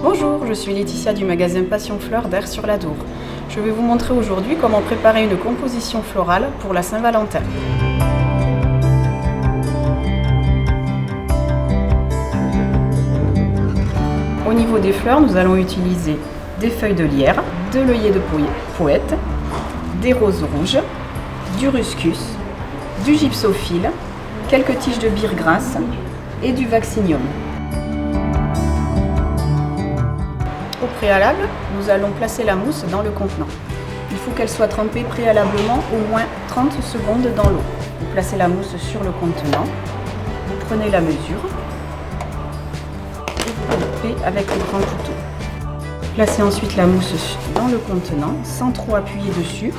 Bonjour, je suis Laetitia du magasin Passion Fleurs d'Aire-sur-l'Adour. Je vais vous montrer aujourd'hui comment préparer une composition florale pour la Saint-Valentin. Au niveau des fleurs, nous allons utiliser des feuilles de lierre, de l'œillet de poète, des roses rouges, du ruscus, du gypsophile, quelques tiges de bire grasse et du vaccinium. Au préalable, nous allons placer la mousse dans le contenant. Il faut qu'elle soit trempée préalablement au moins 30 secondes dans l'eau. Vous placez la mousse sur le contenant, vous prenez la mesure et vous coupez avec le grand couteau. Placez ensuite la mousse dans le contenant sans trop appuyer dessus.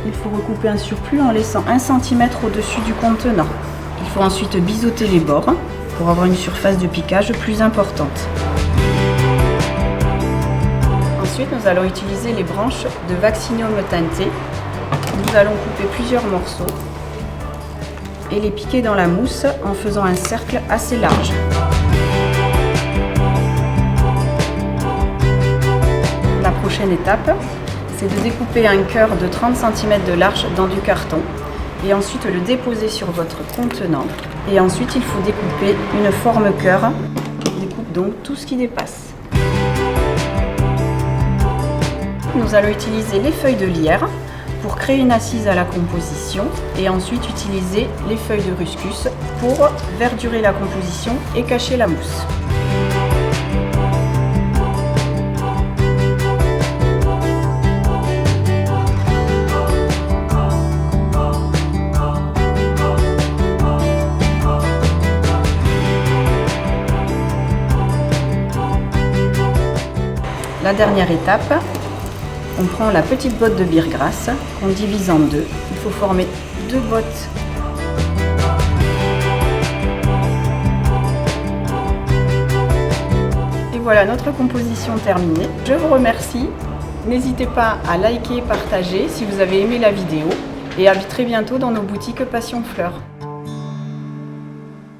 Il faut recouper un surplus en laissant 1 cm au-dessus du contenant. Il faut ensuite biseauter les bords pour avoir une surface de piquage plus importante. Ensuite, nous allons utiliser les branches de vaccinium teinté. Nous allons couper plusieurs morceaux et les piquer dans la mousse en faisant un cercle assez large. La prochaine étape, c'est de découper un cœur de 30 cm de large dans du carton et ensuite le déposer sur votre contenant. Et ensuite, il faut découper une forme cœur. On découpe donc tout ce qui dépasse. Nous allons utiliser les feuilles de lierre pour créer une assise à la composition et ensuite utiliser les feuilles de ruscus pour verdurer la composition et cacher la mousse. La dernière étape, on prend la petite botte de bire grasse qu'on divise en deux. Il faut former 2 bottes. Et voilà notre composition terminée. Je vous remercie. N'hésitez pas à liker et partager si vous avez aimé la vidéo. Et à très bientôt dans nos boutiques Passion Fleurs.